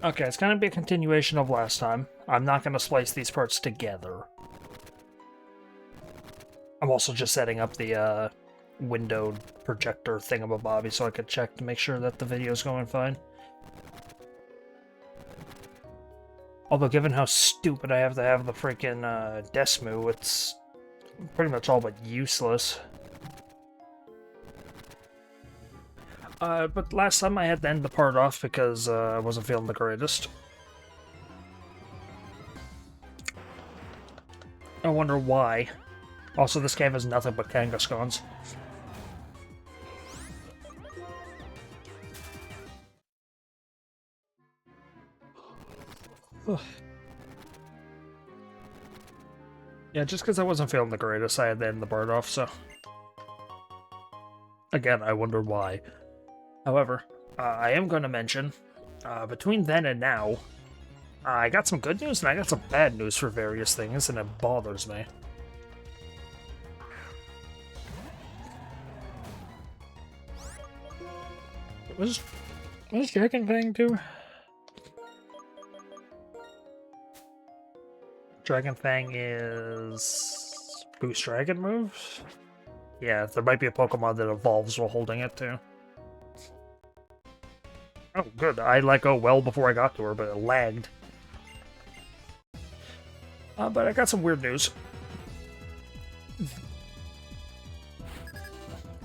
Okay, it's gonna be a continuation of last time. I'm not gonna splice these parts together. I'm also just setting up the windowed projector thingamabobby so I could check to make sure that the video's going fine. Although, given how stupid I have to have the freaking Desmu, it's pretty much all but useless. But last time I had to end the part off because I wasn't feeling the greatest. I wonder why. Also, this cave has nothing but Kangaskons. Yeah, just because I wasn't feeling the greatest, I had to end the part off, so... Again, I wonder why. However, I am going to mention, between then and now, I got some good news and I got some bad news for various things, and it bothers me. What is Dragon Fang do? Dragon Fang is... Boost Dragon moves? Yeah, there might be a Pokemon that evolves while holding it, too. Oh, good. I let go well before I got to her, but it lagged. But I got some weird news.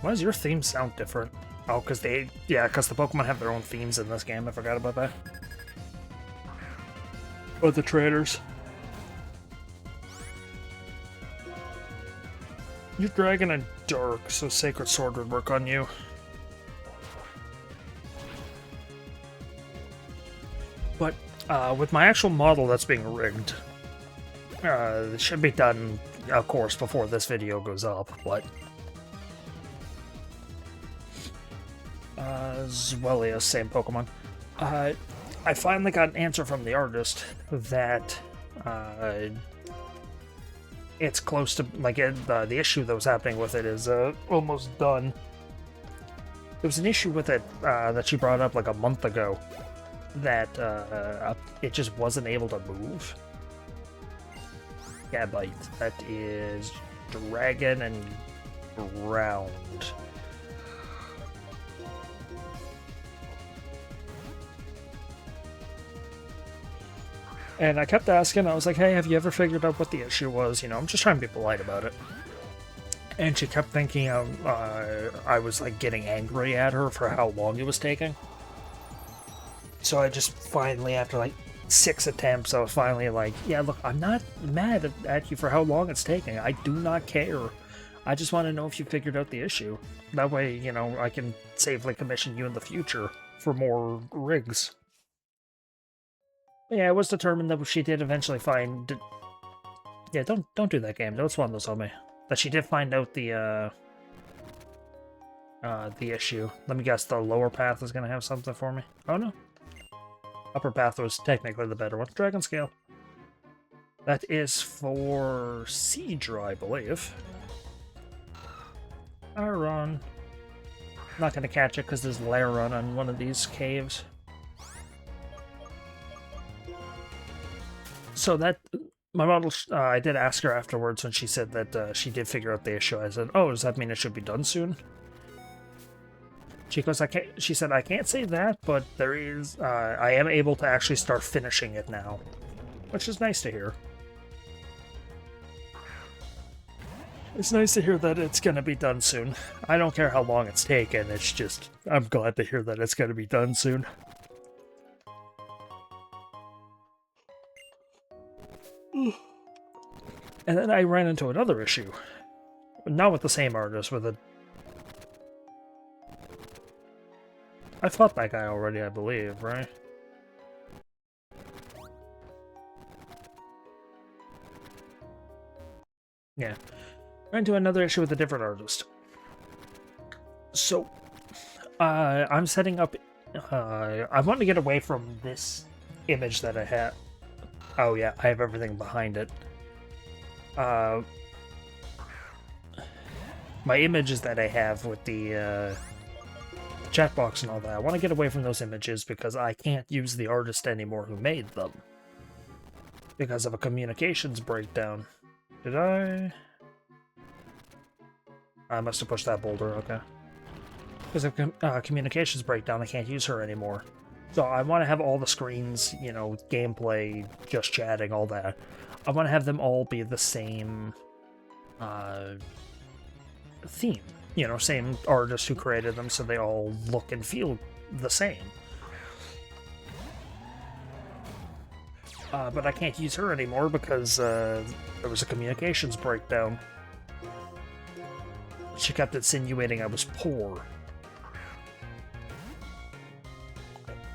Why does your theme sound different? Oh, because the Pokemon have their own themes in this game. I forgot about that. Or the traders. You're Dragon and Dark, so Sacred Sword would work on you. But with my actual model that's being rigged, it should be done, of course, before this video goes up, but... Zweilous, same Pokemon. I finally got an answer from the artist that it's close to, like, the issue that was happening with it is almost done. There was an issue with it that she brought up like a month ago, that it just wasn't able to move. Gabite, that is Dragon and Ground. And I kept asking, I was like, hey, have you ever figured out what the issue was? You know, I'm just trying to be polite about it. And she kept thinking I was, like, getting angry at her for how long it was taking. So I just finally, after, like, 6 attempts, I was finally like, yeah, look, I'm not mad at you for how long it's taking. I do not care. I just want to know if you figured out the issue. That way, you know, I can safely commission you in the future for more rigs. Yeah, it was determined that she did eventually find... Yeah, don't do that game. Don't spawn those on me. That she did find out the issue. Let me guess, the lower path is gonna have something for me. Oh, no. Upper path was technically the better one. Dragon Scale. That is for Seadra, I believe. Aron. Not gonna catch it because there's Laron on one of these caves. So that, my model, I did ask her afterwards when she said that she did figure out the issue. I said, oh, does that mean it should be done soon? She goes, she said, I can't say that, but there is, I am able to actually start finishing it now. Which is nice to hear. It's nice to hear that it's gonna be done soon. I don't care how long it's taken, it's just, I'm glad to hear that it's gonna be done soon. And then I ran into another issue. Not with the same artist, with a... I fought that guy already, I believe, right? Yeah. Ran into another issue with a different artist. So, I'm setting up... I want to get away from this image that I have. Oh yeah, I have everything behind it. My images that I have with the chat box and all that. I want to get away from those images because I can't use the artist anymore who made them. Because of a communications breakdown. Did I? I must have pushed that boulder, okay. Because of communications breakdown, I can't use her anymore. So I want to have all the screens, you know, gameplay, just chatting, all that. I want to have them all be the same theme. You know, same artist who created them, so they all look and feel the same. But I can't use her anymore because there was a communications breakdown. She kept insinuating I was poor.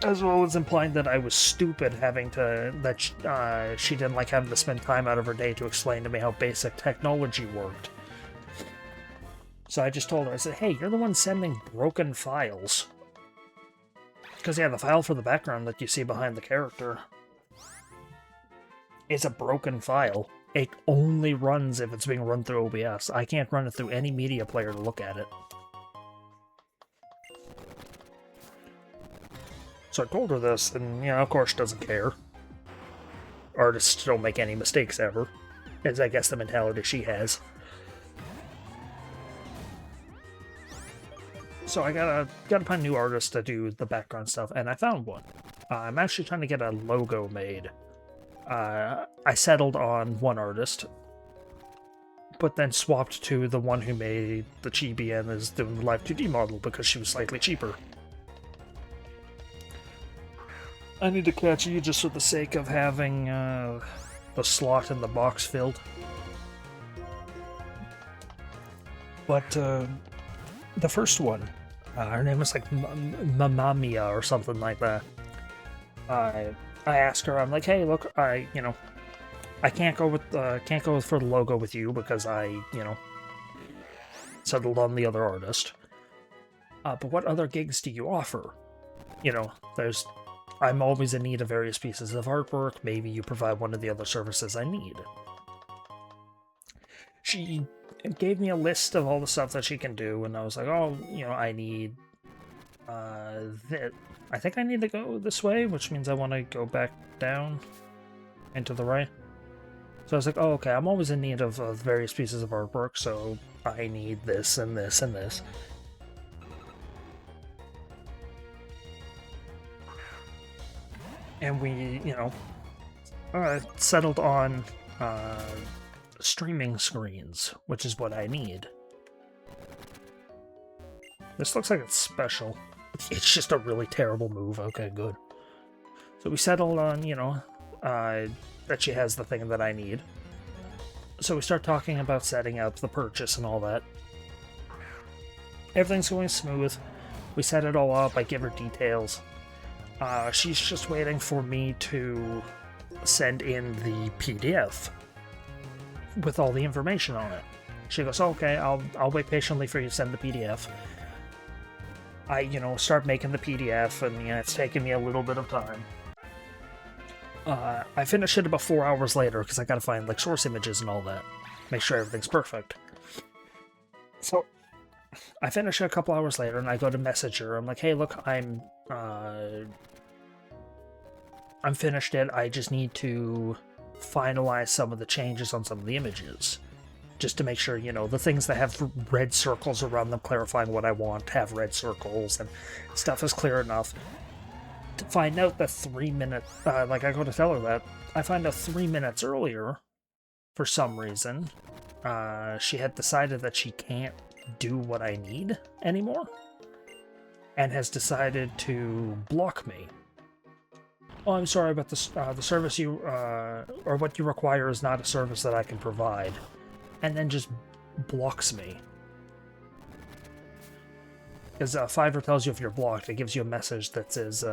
As well as implying that I was stupid having to... that she didn't like having to spend time out of her day to explain to me how basic technology worked. So I just told her, I said, hey, you're the one sending broken files. Because, yeah, the file for the background that you see behind the character is a broken file. It only runs if it's being run through OBS. I can't run it through any media player to look at it. So I told her this, and, you know, of course she doesn't care. Artists don't make any mistakes ever. Is, I guess, the mentality she has. So I gotta find a new artist to do the background stuff, and I found one. I'm actually trying to get a logo made. I settled on one artist, but then swapped to the one who made the chibi and is doing the Live 2D model because she was slightly cheaper. I need to catch you just for the sake of having the slot in the box filled. But the first one, her name was like Mamamia or something like that. I asked her, I'm like, hey, look, I can't go for the logo with you because I settled on the other artist. But what other gigs do you offer? You know, I'm always in need of various pieces of artwork. Maybe you provide one of the other services I need. She gave me a list of all the stuff that she can do, and I was like, oh, I need I think I need to go this way, which means I want to go back down and to the right. So I was like, oh, okay, I'm always in need of various pieces of artwork, so I need this and this and this. And we, settled on streaming screens, which is what I need. This looks like it's special. It's just a really terrible move. Okay, good. So we settled on, that she has the thing that I need. So we start talking about setting up the purchase and all that. Everything's going smooth. We set it all up. I give her details. She's just waiting for me to send in the PDF with all the information on it. She goes, okay, I'll wait patiently for you to send the PDF. I, start making the PDF, and it's taking me a little bit of time. I finish it about 4 hours later because I gotta find like source images and all that, make sure everything's perfect. So I finish it a couple hours later, and I go to message her. I'm like, hey, look, I'm finished it. I just need to finalize some of the changes on some of the images. Just to make sure, the things that have red circles around them clarifying what I want have red circles, and stuff is clear enough. To find out that 3 minutes, I go to tell her that, I find out 3 minutes earlier, for some reason, she had decided that she can't do what I need anymore, and has decided to block me. Oh, I'm sorry, but the service you, or what you require is not a service that I can provide. And then just blocks me. Because Fiverr tells you if you're blocked, it gives you a message that says,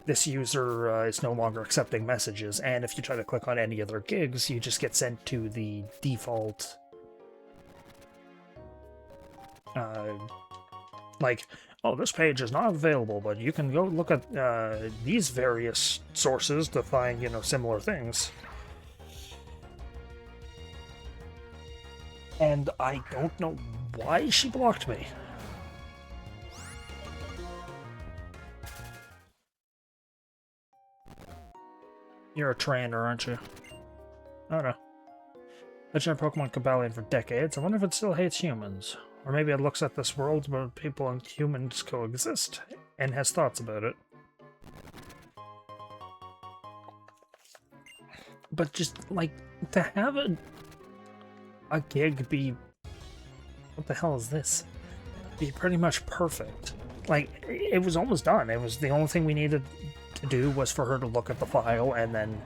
this user is no longer accepting messages, and if you try to click on any other gigs, you just get sent to the default, oh, this page is not available, but you can go look at these various sources to find, similar things. And I don't know why she blocked me. You're a trainer, aren't you? Oh no. I've been a Pokemon Companion for decades. I wonder if it still hates humans. Or maybe it looks at this world where people and humans coexist and has thoughts about it. But just, like, to have a gig be... What the hell is this? Be pretty much perfect. Like, it was almost done. It was the only thing we needed to do was for her to look at the file and then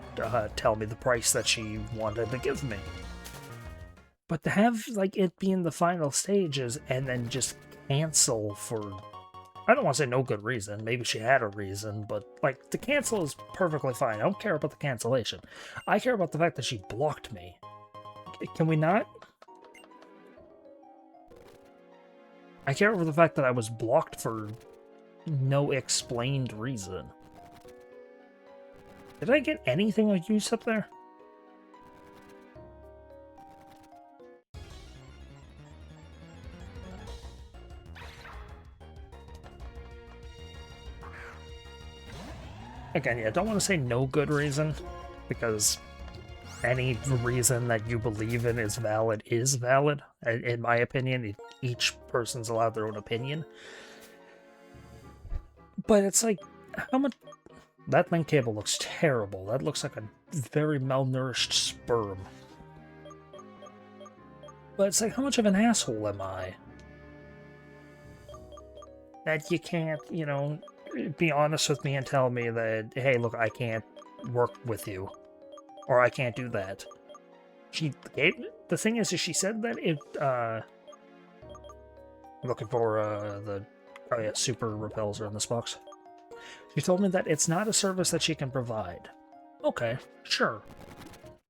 tell me the price that she wanted to give me. But to have, like, it be in the final stages and then just cancel for... I don't want to say no good reason. Maybe she had a reason, but, like, to cancel is perfectly fine. I don't care about the cancellation. I care about the fact that she blocked me. Can we not? I care over the fact that I was blocked for no explained reason. Did I get anything of use up there? Again, yeah, don't want to say no good reason, because any reason that you believe in is valid. In my opinion, each person's allowed their own opinion. But it's like, how much... That link cable looks terrible. That looks like a very malnourished sperm. But it's like, how much of an asshole am I? That you can't, you know, be honest with me and tell me that, hey, look, I can't work with you. Or I can't do that. The thing is she said that it, I'm looking for, oh yeah, super repels are in this box. She told me that it's not a service that she can provide. Okay, sure.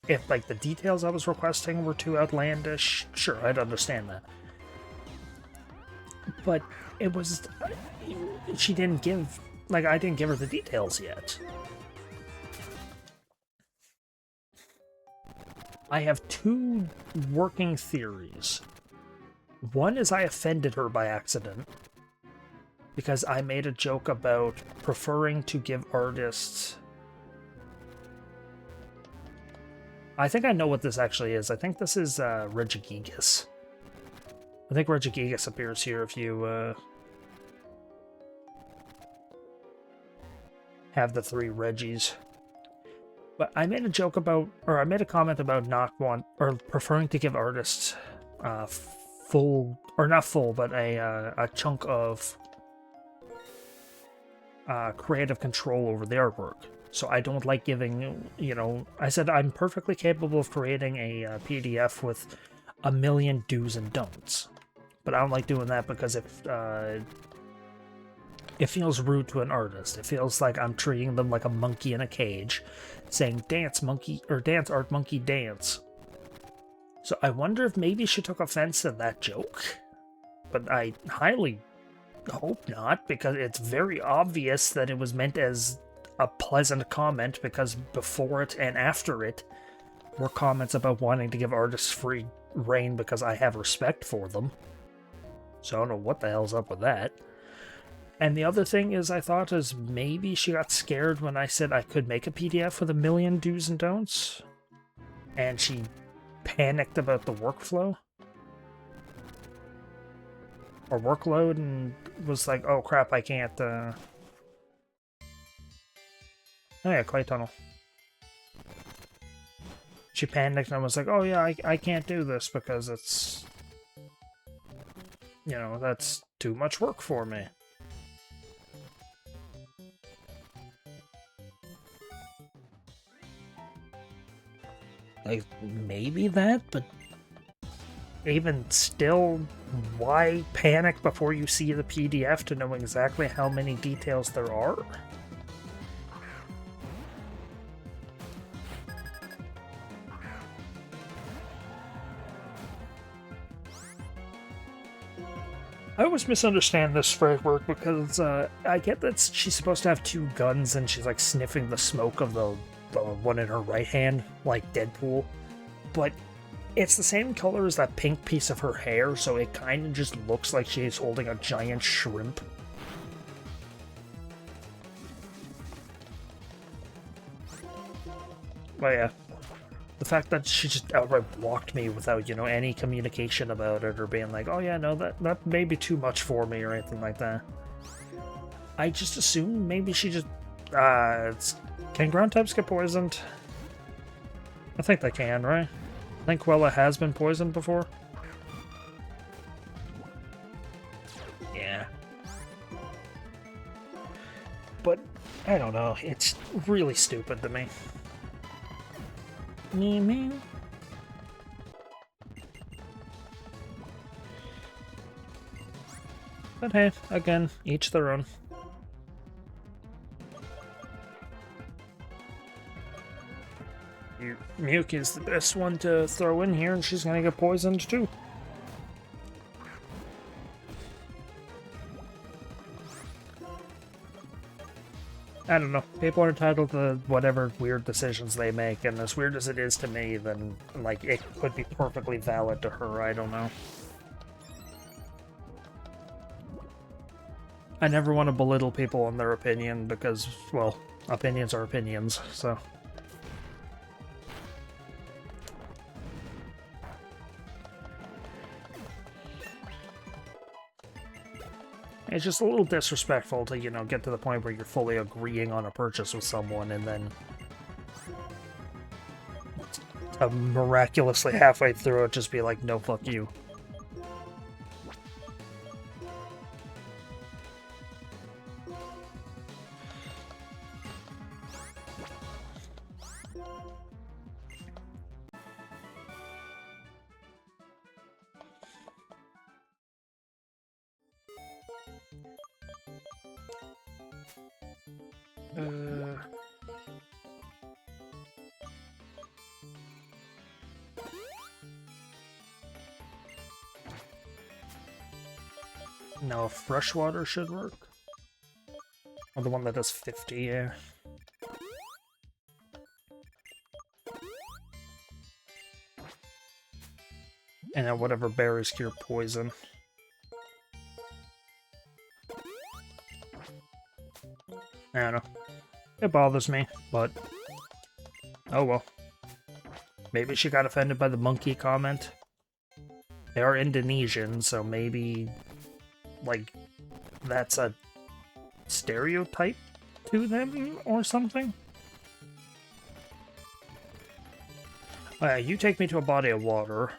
If, like, the details I was requesting were too outlandish, sure, I'd understand that. But it was... She didn't give... Like, I didn't give her the details yet. I have two working theories. One is I offended her by accident, because I made a joke about preferring to give artists... I think I know what this actually is. I think this is Regigigas. I think Regigigas appears here if you have the 3 Reggies. But I made a joke about, or I made a comment about preferring to give artists full, or not full, but a chunk of creative control over the artwork. So I don't like giving, you know, I said I'm perfectly capable of creating a PDF with a million do's and don'ts. But I don't like doing that because it feels rude to an artist. It feels like I'm treating them like a monkey in a cage, saying dance monkey, or dance art monkey dance. So I wonder if maybe she took offense to that joke. But I highly hope not, because it's very obvious that it was meant as a pleasant comment, because before it and after it were comments about wanting to give artists free reign because I have respect for them. So I don't know what the hell's up with that. And the other thing is I thought is maybe she got scared when I said I could make a PDF with a million do's and don'ts. And she panicked about the workflow. Or workload, and was like, oh crap, I can't, Oh yeah, clay tunnel. She panicked and was like, oh yeah, I can't do this because it's... You know, that's too much work for me. Like, maybe that, but... Even still, why panic before you see the PDF to know exactly how many details there are? I always misunderstand this framework because I get that she's supposed to have 2 guns and she's like sniffing the smoke of the one in her right hand, like Deadpool, but it's the same color as that pink piece of her hair, so it kind of just looks like she's holding a giant shrimp. But yeah, the fact that she just outright blocked me without, you know, any communication about it or being like, oh yeah, no, that may be too much for me or anything like that. I just assumed maybe she just, can ground types get poisoned? I think they can, right? I think Quella has been poisoned before. Yeah. But, I don't know, it's really stupid to me. Me. But hey, again, each their own. Muke is the best one to throw in here, and she's gonna get poisoned too. I don't know. People are entitled to whatever weird decisions they make, and as weird as it is to me, then, like, it could be perfectly valid to her, I don't know. I never want to belittle people on their opinion because, well, opinions are opinions, so... It's just a little disrespectful to, you know, get to the point where you're fully agreeing on a purchase with someone and then miraculously halfway through it just be like, no, fuck you. No, freshwater should work. Or the one that does 50, yeah. And then whatever berries cure poison. I don't know. It bothers me, but... oh well. Maybe she got offended by the monkey comment. They are Indonesian, so maybe... like, that's a stereotype to them or something? You take me to a body of water.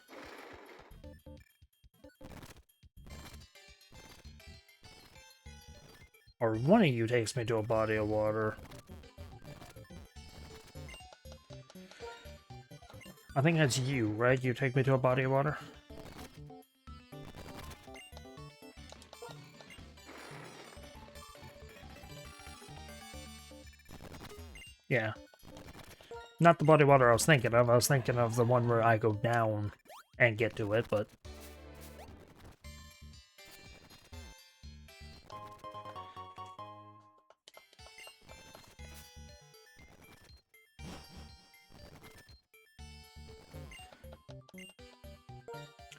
Or one of you takes me to a body of water. I think that's you, right? You take me to a body of water? Yeah. Not the body of water I was thinking of. I was thinking of the one where I go down and get to it, but...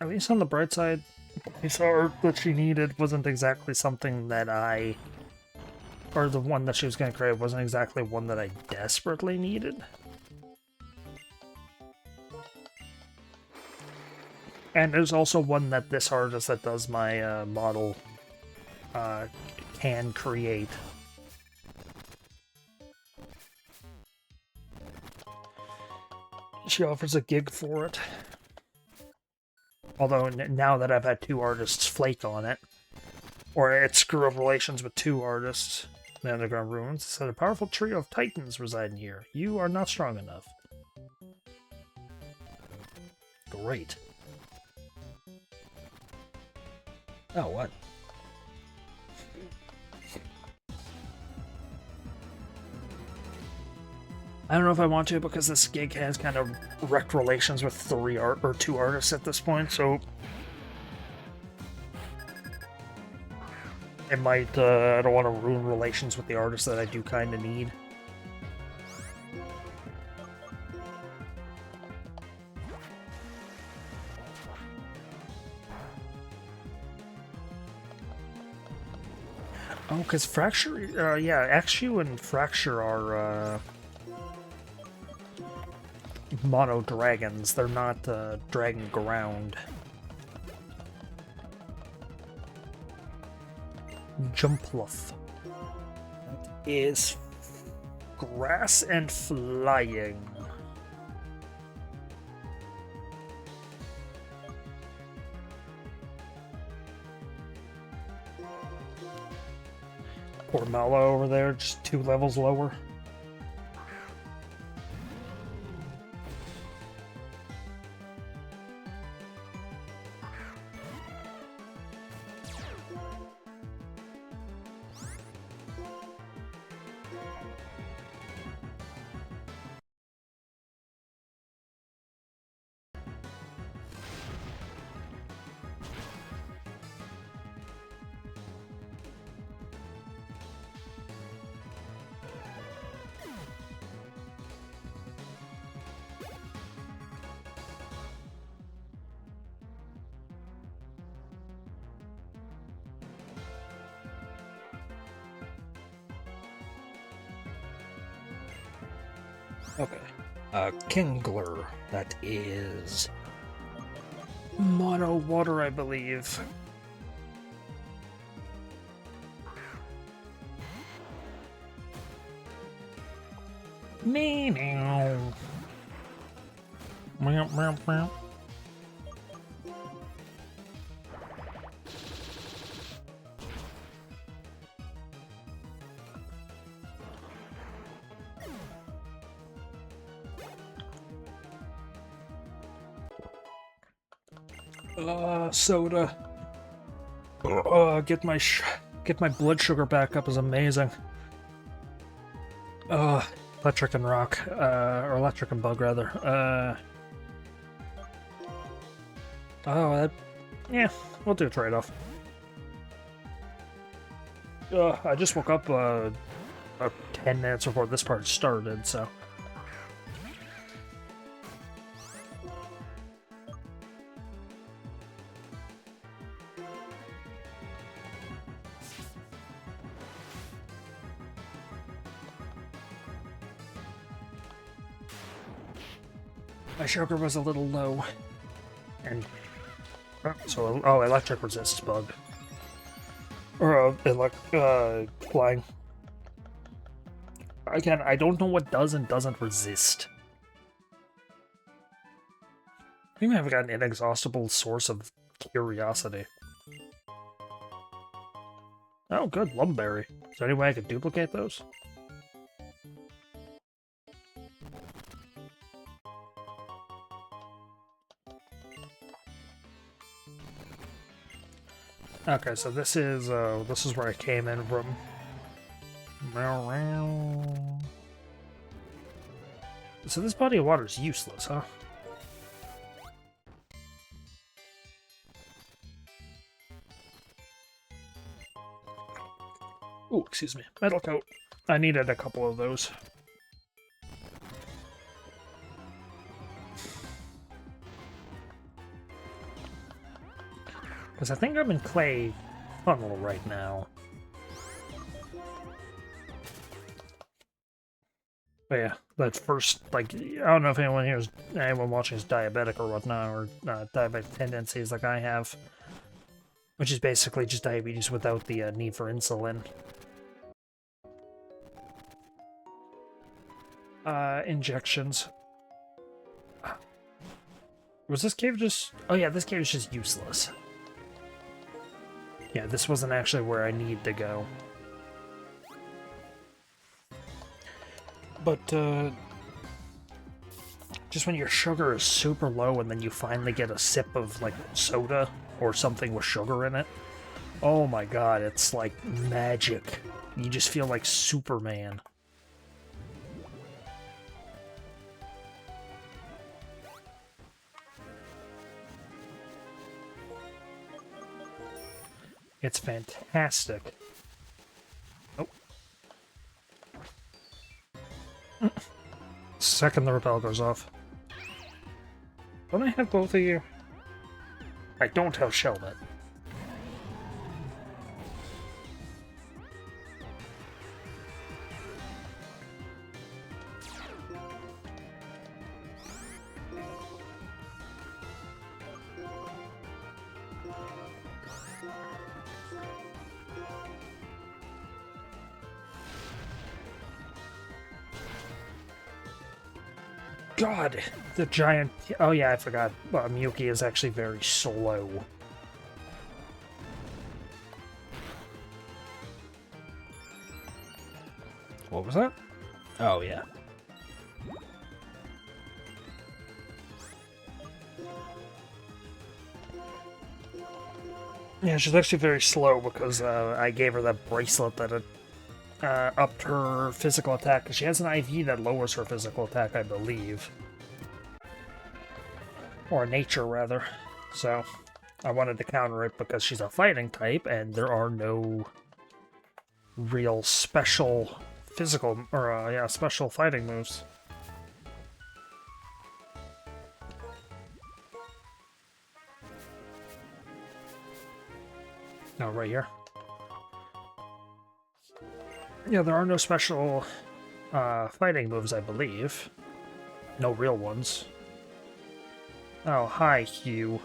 at least on the bright side, this art that she needed wasn't exactly something that I... or the one that she was going to create wasn't exactly one that I desperately needed. And there's also one that this artist that does my model can create. She offers a gig for it. Although now that I've had two artists flake on it, or it's screw up relations with two artists, the underground ruins said a powerful trio of titans reside in here. You are not strong enough. Great. Oh, what? I don't know if I want to because this gig has kind of wrecked relations with two artists at this point, so it might, I don't want to ruin relations with the artists that I do kind of need. Oh, because Fracture, yeah, Axu and Fracture are, mono dragons. They're not dragon ground. Jumpluff. That is grass and flying. Poor Mallow over there, just 2 levels lower. Okay. Kingler. That is mono water, I believe. Meow. Meow, meow, meow. Soda. Get my blood sugar back up is amazing. Electric and rock, or electric and bug rather. Yeah, we'll do a trade-off. I just woke up about 10 minutes before this part started, so. My sugar was a little low. And electric resists bug. Or flying. Again, I don't know what does and doesn't resist. I think I've got an inexhaustible source of curiosity. Oh, good, Lumberry. Is there any way I could duplicate those? Okay, so this is where I came in from. So this body of water is useless, huh? Ooh, excuse me. Metal coat. I needed a couple of those. Because I think I'm in Clay Tunnel right now. But yeah, that first, like, I don't know if anyone watching is diabetic or whatnot, or diabetic tendencies like I have. Which is basically just diabetes without the need for insulin. Injections. Was this cave just... Oh yeah, this cave is just useless. Yeah, this wasn't actually where I need to go. But, just when your sugar is super low and then you finally get a sip of, like, soda or something with sugar in it, oh my god, it's like magic. You just feel like Superman. It's fantastic. Oh. Second the rappel goes off. Don't I have both of you? I don't have Shelmet. God, the giant... Oh yeah, I forgot. Miyuki is actually very slow. What was that? Oh yeah. Yeah, she's actually very slow because I gave her that bracelet that upped her physical attack. She has an IV that lowers her physical attack, I believe. Or nature, rather. So, I wanted to counter it because she's a fighting type, and there are no real special physical, or, yeah, special fighting moves. No, right here. Yeah, there are no special fighting moves, I believe. No real ones. Oh, hi, Hugh.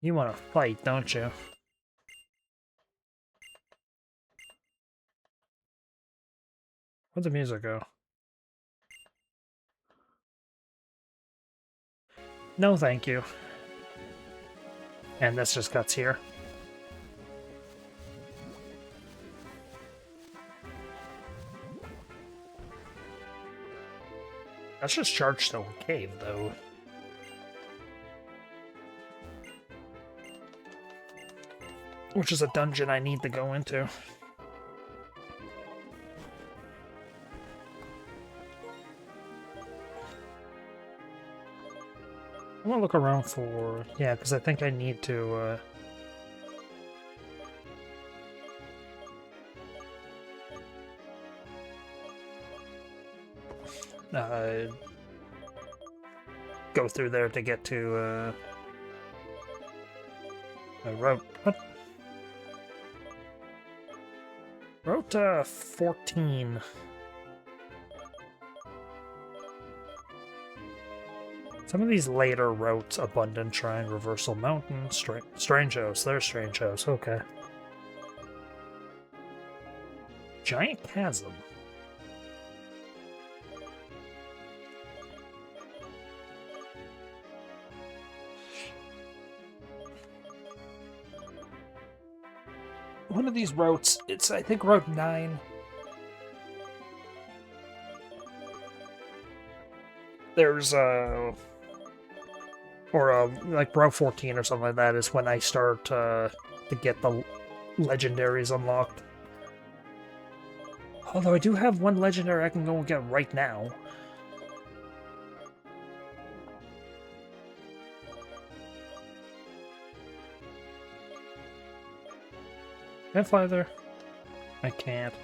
You want to fight, don't you? Where'd the music go? No, thank you. And this just cuts here. That's just Chargestone Cave, though. Which is a dungeon I need to go into. I'm gonna look around for... Yeah, because I think I need to, go through there to get to, Route... What? Route, 14. Some of these later routes, Abundant Shrine, Reversal Mountain, Strange House. There's Strange House, okay. Giant Chasm. One of these routes, it's, I think, Route 9. There's, like Route 14 or something like that is when I start to get the legendaries unlocked. Although I do have one legendary I can go and get right now. Can I fly there? I can't.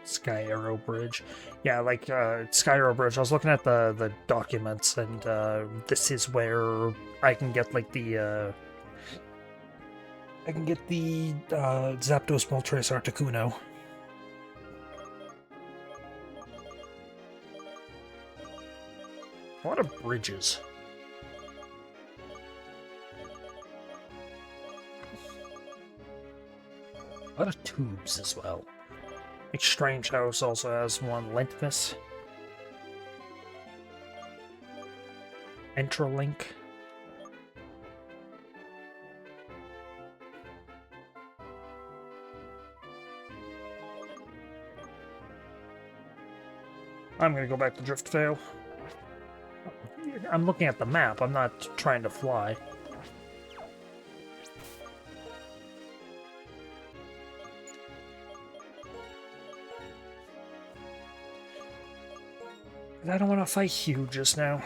Sky Arrow Bridge. Yeah, like, Sky Arrow Bridge. I was looking at the documents, and, this is where I can get, like, the, I can get the, Zapdos Moltres Articuno. A lot of bridges. A lot of tubes as well. Strange House also has one. Lentmas. Entralink. I'm gonna go back to Driftvale. I'm looking at the map, I'm not trying to fly. I don't want to fight Hugh just now.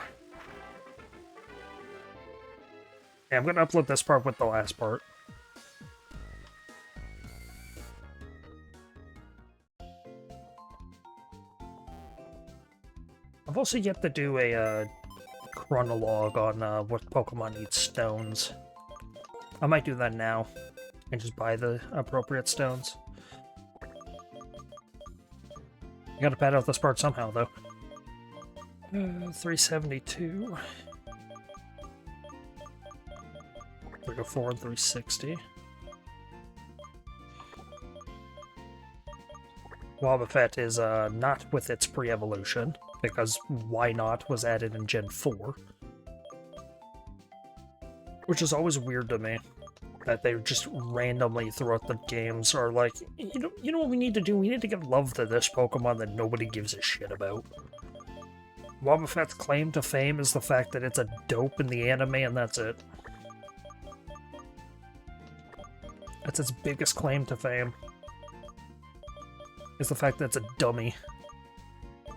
Yeah, I'm gonna upload this part with the last part. I've also yet to do a chronologue on what Pokemon need stones. I might do that now and just buy the appropriate stones. I gotta pad out this part somehow, though. 372. 304 and 360. Wobbuffet is not with its pre-evolution, because why not was added in Gen 4. Which is always weird to me, that they just randomly throughout the games are like, you know what we need to do? We need to give love to this Pokemon that nobody gives a shit about. Wobbuffet's claim to fame is the fact that it's a dope in the anime, and that's it. That's its biggest claim to fame. Is the fact that it's a dummy.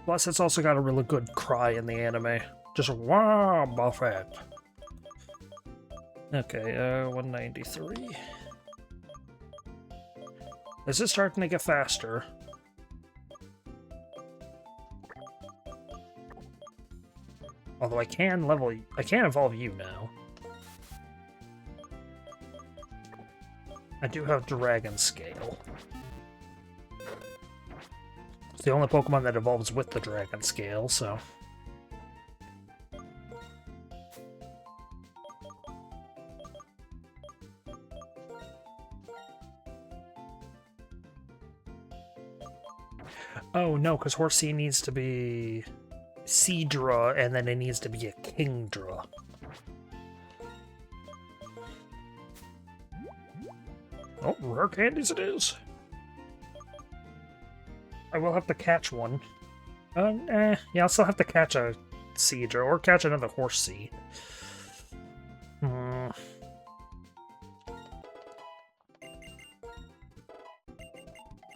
Plus, it's also got a really good cry in the anime. Just Wobbuffet. Okay, 193. This is starting to get faster. Although I can evolve you now. I do have Dragon Scale. It's the only Pokemon that evolves with the Dragon Scale, so... Oh no, because Horsea needs to be Seadra, and then it needs to be a Kingdra. Oh, rare candies it is. I will have to catch one. Yeah, I'll still have to catch a Seadra, or catch another Horsea.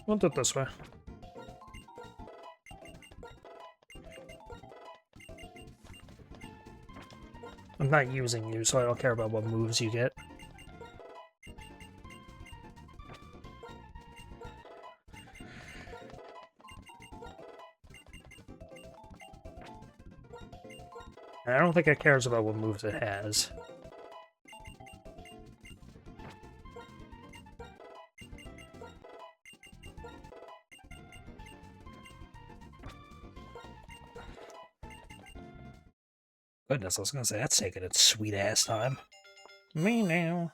We'll do it this way. I'm not using you, so I don't care about what moves you get. I don't think it cares about what moves it has. Goodness, I was gonna say, that's taking its sweet-ass time. Me now.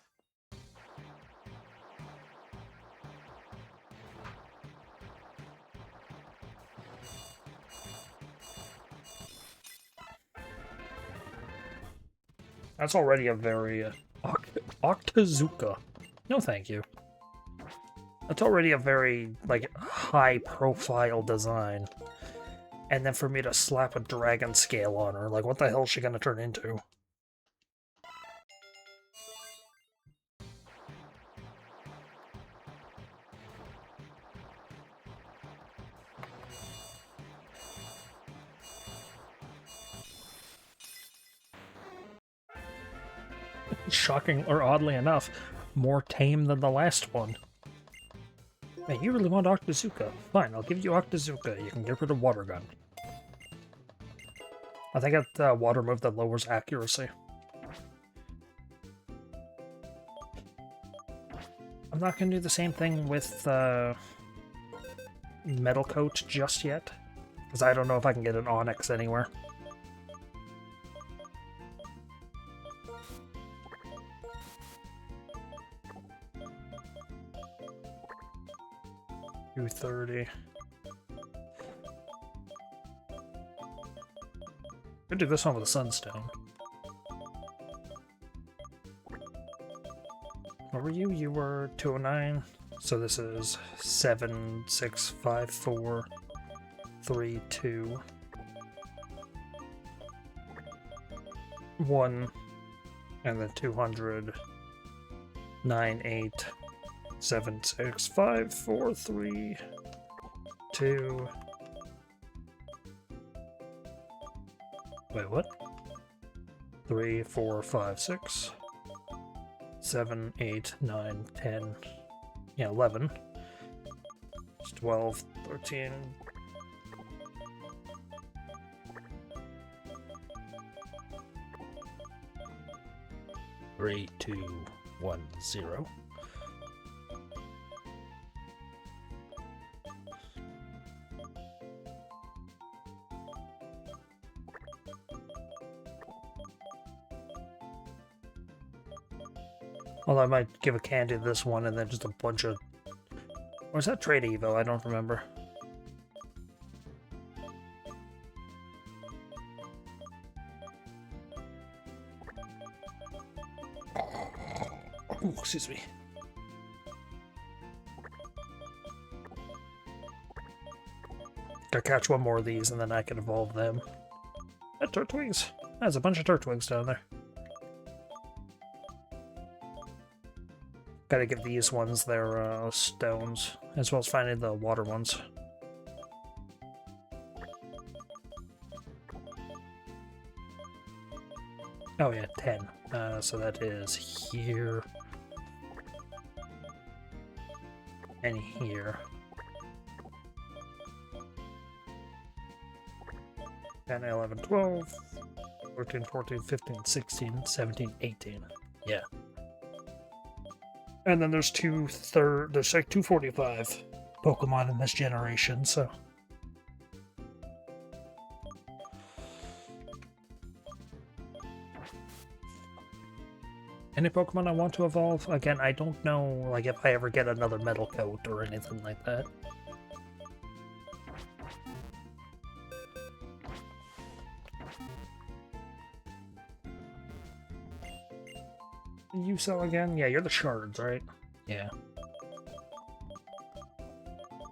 That's already a very... Octazooka. No thank you. That's already a very, like, high-profile design. And then for me to slap a Dragon Scale on her, like, what the hell is she gonna turn into? Shocking, or oddly enough, more tame than the last one. Hey, you really want Octazooka? Fine, I'll give you Octazooka. You can get rid of Water Gun. I think it's a water move that lowers accuracy. I'm not going to do the same thing with Metal Coat just yet, because I don't know if I can get an Onyx anywhere. $230. Could do this one with a Sunstone. What were you? You were 209. So this is 7, 6, 5, 4, 3, 2, 1, and then 200, 9, 8, 7, 6, 5, 4, 3, 2. Wait, what? 3, 4, 5, 6, 7, 8, 9, 10. Yeah, 11. It's 12, 13. Three, 2, 1, 0. Although I might give a candy to this one and then just a bunch of... Or is that Trade Evo? I don't remember. Ooh, excuse me. Gotta catch one more of these and then I can evolve them. Turtwigs! There's a bunch of Turtwigs down there. Gotta give these ones their stones, as well as finding the water ones. Oh yeah, 10. So that is here. And here. 10, 11, 12, 13, 14, 15, 16, 17, 18. Yeah. And then there's there's like 245 Pokemon in this generation, so. Any Pokemon I want to evolve? Again, I don't know, like, if I ever get another Metal Coat or anything like that. You sell again? Yeah, you're the shards, right? Yeah.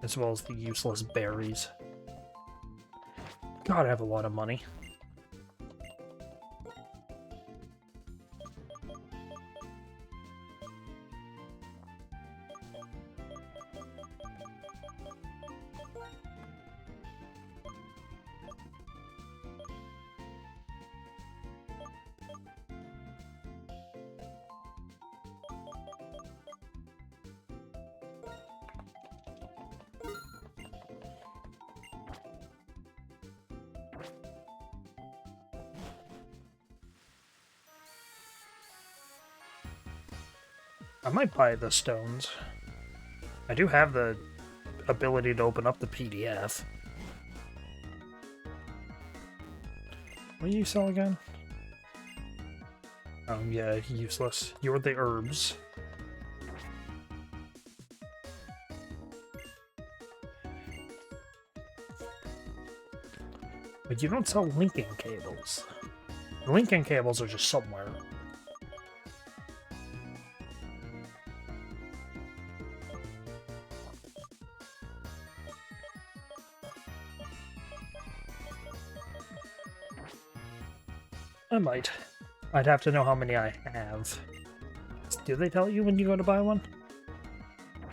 As well as the useless berries. God, I have a lot of money. I might buy the stones. I do have the ability to open up the PDF. What do you sell again? Oh yeah, useless. You're the herbs. But you don't sell linking cables. The linking cables are just somewhere. I might. I'd have to know how many I have. Do they tell you when you go to buy one?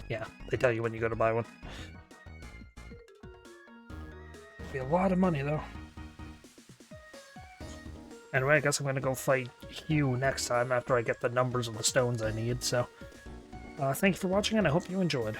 Yeah, they tell you when you go to buy one. Be a lot of money, though. Anyway, I guess I'm gonna go fight Hugh next time after I get the numbers of the stones I need, so... thank you for watching, and I hope you enjoyed.